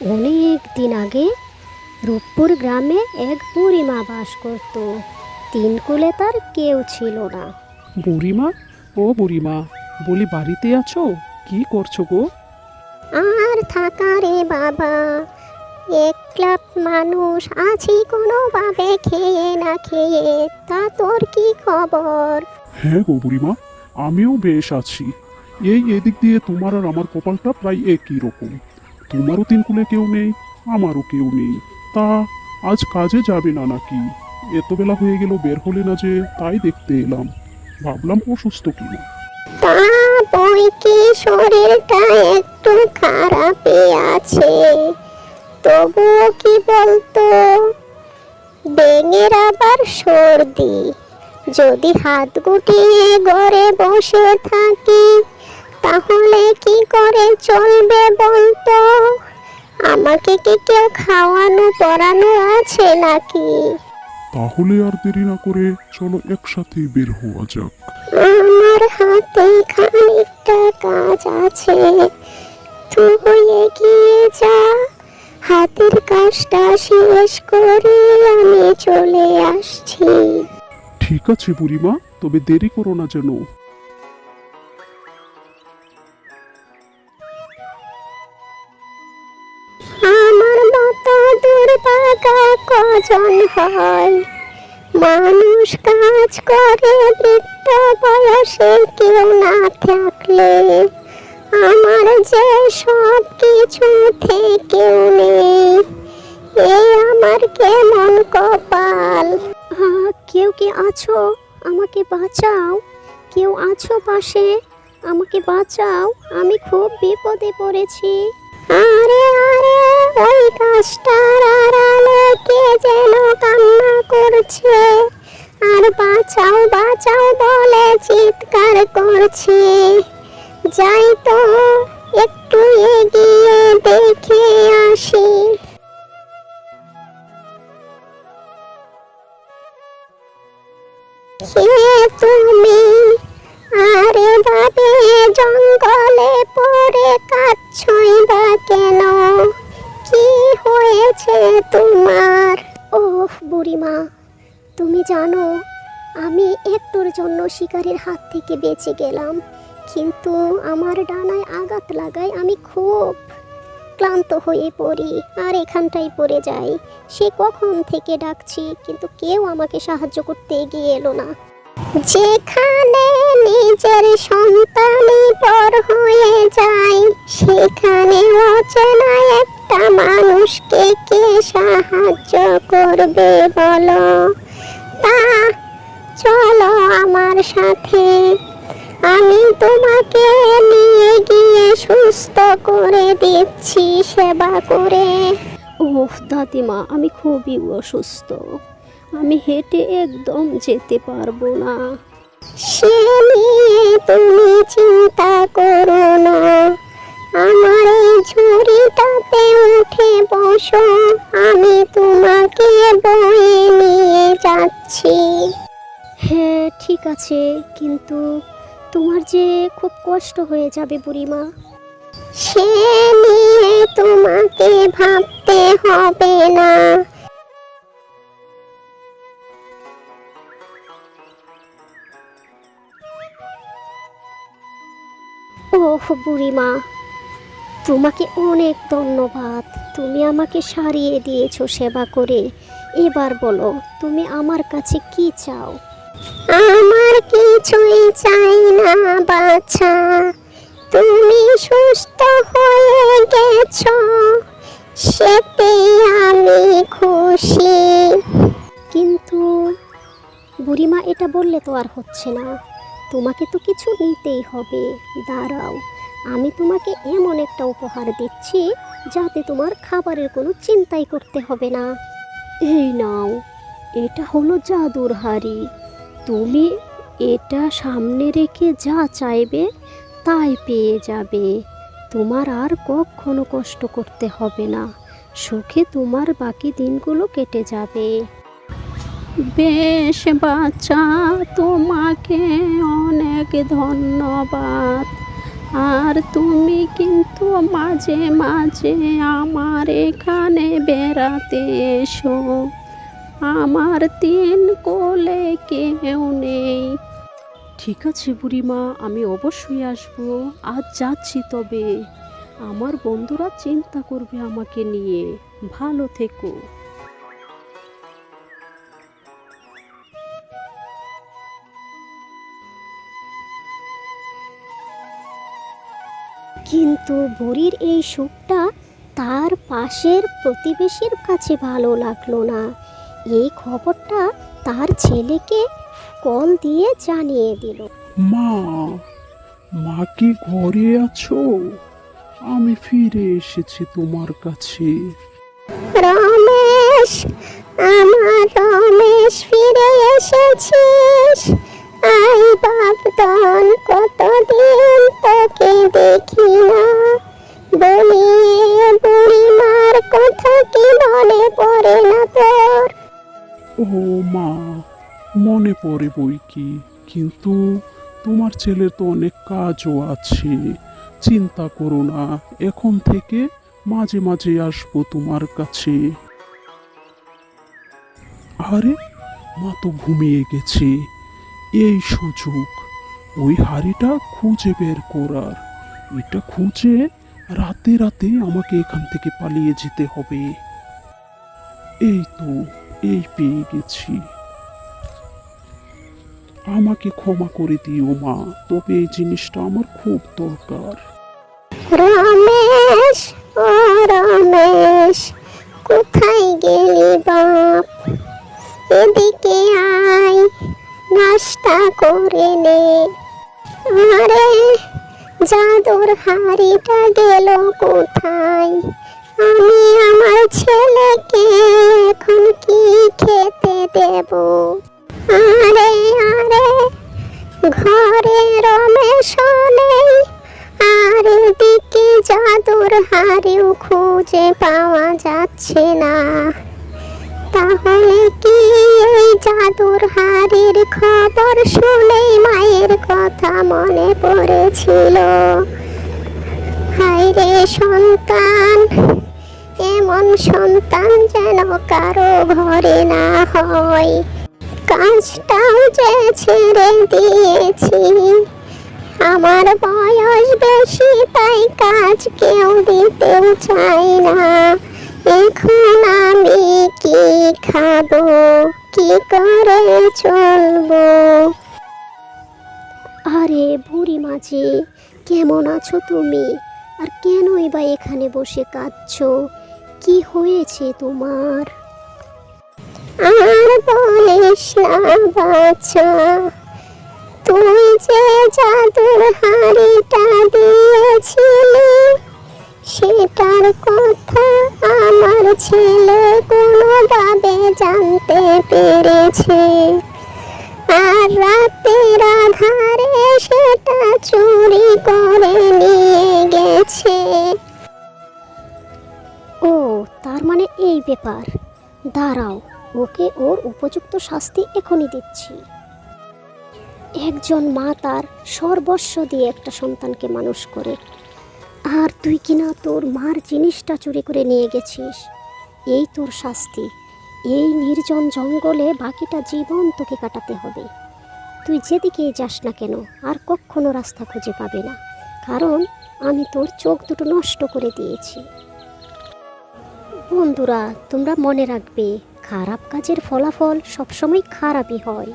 অনেক দিন আগে রূপপুর গ্রামে এক বুড়িমা বাস করত। তিন কুলে তার কেউ ছিল না। বুড়িমা, ও বুড়িমা, বলি বাড়িতে আছো? কি করছো গো? আর থাকা রে বাবা, একলা মানুষ আছি কোনোভাবে খেয়ে না খেয়ে। তা তোর কি খবর? হ্যাঁ গো বুড়িমা, আমিও বেশ আছি। এদিক দিয়ে তোমার আর আমার কপালটা প্রায় একই রকম। তোমারও তিন কুলে কেউ নেই, আমারও কেউ নেই। তা আজ কাজে যাবে না নাকি? এত বেলা হয়ে গেল, বের হলে না যে, তাই দেখতে এলাম। ভাবলাম অসুস্থ কিনা। তা বই কি শরীরটা একটু খারাপই আছে, তবুও কি বলতো, ব্যাঙের আবার সর্দি। যদি হাত গুটিয়ে ঘরে বসে থাকি তাহলে কি করে চলবে বলতো? আমাকে কি কেউ খাওয়ানো পরানো আছে নাকি? তাহলে আর দেরি না করে চলো একসাথেই বের হওয়া যাক। আমার হাতে খানিকটা কাজ আছে, তুই এগিয়ে যা। হাতের কাজটা শেষ করে আমি চলে আসছি। ঠিক আছে বুড়িমা, তবে দেরি করো না যেন। আমার মতো দুর্ভাগা কজন হয়? মানুষ কাজ করে বৃদ্ধ বয়সে কেউ না থাকলে, আমার যে সব কিছু থেকেও নেই। এই আমার কেমন কপাল। কেউ কি আছো? আমাকে বাঁচাও। কেউ আছো পাশে? আমাকে বাঁচাও, আমি খুব বিপদে পড়েছি। আরে আরে, ওই গাছটার আড়ালে কে যেন কান্না করছে আর বাঁচাও বাঁচাও বলে চিৎকার করছে। যাই তো, একটু এগিয়ে দেখে আসি। কে তুমি? আরে ভাবে জঙ্গলে পড়ে কাঁদছই বা কেন? কি হয়েছে তোমার? ওহ বুড়িমা, তুমি জানো আমি একটুর জন্য শিকারীর হাত থেকে বেঁচে গেলাম, কিন্তু আমার ডানায় আঘাত লাগায় আমি খুব ক্লান্ত হয়ে পড়ি আর এখানটাই পড়ে যাই। সে কখন থেকে ডাকছি, কিন্তু কেউ আমাকে সাহায্য করতে এগিয়ে এলো না। যেখানে নিজের সন্তানই পর হয়ে যায়, সেখানে অচেনা একটা মানুষকে কে সাহায্য করবে বলো? তা চলো আমার সাথে, আমি তোমাকে নিয়ে গিয়ে সুস্থ করে দিচ্ছি সেবা করে। ওহ দাদিমা, আমি খুবই অসুস্থ, আমি হেঁটে একদম যেতে পারবো না। সে নিয়ে তুমি চিন্তা করো না, আমার এই ঝুড়িটাতে উঠে বসো, আমি তোমাকে বয়ে নিয়ে যাচ্ছি। হ্যাঁ ঠিক আছে, কিন্তু তোমার যে খুব কষ্ট হয়ে যাবে বুড়িমা। সে নিয়ে তোমাকে ভাবতে হবে না। ওহ বুড়িমা, তোমাকে অনেক ধন্যবাদ। তুমি আমাকে সারিয়ে দিয়েছো সেবা করে। এবার বলো, তুমি আমার কাছে কি চাও? আমার কিছুই চাই না বাছা, তুমি সুস্থ হয়ে গেছো, সেতেই আমি খুশি। কিন্তু বুড়িমা, এটা বললে তো আর হচ্ছে না, তোমাকে তো কিছু নিতেই হবে। দাঁড়াও, আমি তোমাকে এমন একটা উপহার দিচ্ছি যাতে তোমার খাবারের কোনো চিন্তাই করতে হবে না। এই নাও, এটা হলো জাদুর হাড়ি। তুমি এটা সামনে রেখে যা চাইবে তাই পেয়ে যাবে। তোমার আর কখনো কষ্ট করতে হবে না, সুখে তোমার বাকি দিনগুলো কেটে যাবে। বেশ বাচ্চা, তোমাকে অনেক ধন্যবাদ। আর তুমি কিন্তু মাঝে মাঝে আমার এখানে বেড়াতে এসো, আমার তিন কোলে কেউ নেই। ঠিক আছে বুড়িমা, আমি অবশ্যই আসবো। আজ যাচ্ছি তবে। আমার বন্ধুরা চিন্তা করবে আমাকে নিয়ে। ভালো থেকো। কিন্তু বুড়ির এই সুখটা তার পাশের প্রতিবেশীর কাছে ভালো লাগলো না। এই খবরটা তার ছেলেকে কল দিয়ে জানিয়ে দিল। মা, মা কি ঘরে আছো? আমি ফিরে এসেছি তোমার কাছে। রমেশ, আমার রমেশ, ফিরে এসেছিস? আই বাপদন, কতদিন তোকে দেখি না। বলি, বুড়িমার কথা কি মনে পড়ে না তোর? ও মা, মনে পড়ে বই কি, কিন্তু তোমার ছেলের তো অনেক কাজও আছে। চিন্তা করো না, এখন থেকে মাঝে মাঝে আসবো তোমার কাছে। আরে, মা তো ঘুমিয়ে গেছে। এই সুযোগ ওই হাড়িটা খুঁজে বের করার। এটা খুঁজে রাতে রাতে আমাকে এখান থেকে পালিয়ে যেতে হবে। এই তো, এই পেয়ে গেছি। আমাকে ক্ষমা করে দিও মা, তবে এই জিনিসটা আমার খুব দরকার। রমেশ, ও রমেশ, কোথায় গেলি বাপ? এদিকে আয়, নাস্তা করে নে। আরে, জাদুর হাড়িটা গেল কোথায়? আমি আমার ছেলেকে এখন কি খেতে দেব? আরে আরে, ঘরে রমেশ নেই, আর এদিকে জাদুর হাড়িও খুঁজে পাওয়া যাচ্ছে না। তাহলে কি এই জাদুর হাড়ির খবর শুনেই মায়ের কথা মনে পড়েছিল? হায় রে সন্তান, এমন সন্তান যেন কারো ঘরে না হয়। কাজটাও যে ছেড়ে দিয়েছি। আমার বয়স বেশি, তাই কাজ কেউ দিতেও চায় না। এখন আমি কি খাবো, কি করে চলবো? আরে বুড়ি মাঝি, কেমন আছো তুমি? আর কেনই বা এখানে বসে কাঁদছো? কি হয়েছে তোমার? আর বলিস না বাচ্চা, তুই যে জাদুর হাড়িটা দিয়েছিলি, সেটার কথা আমার ছেলে কোনোভাবে জানতে পেরেছে, আর রাতের আধারে সেটা চুরি করে নিয়ে গেছে। ও, তার মানে এই ব্যাপার। দাঁড়াও, ওকে ওর উপযুক্ত শাস্তি এখনই দিচ্ছি। একজন মা তার সর্বস্ব দিয়ে একটা সন্তানকে মানুষ করে, আর তুই কিনা তোর মার জিনিসটা চুরি করে নিয়ে গেছিস। এই তোর শাস্তি। এই নির্জন জঙ্গলে বাকিটা জীবন তোকে কাটাতে হবে। তুই যেদিকেই যাস না কেন, আর কখনো রাস্তা খুঁজে পাবে না, কারণ আমি তোর চোখ দুটো নষ্ট করে দিয়েছি। বন্ধুরা, তোমরা মনে রাখবে, খারাপ কাজের ফলাফল সবসময় খারাপই হয়।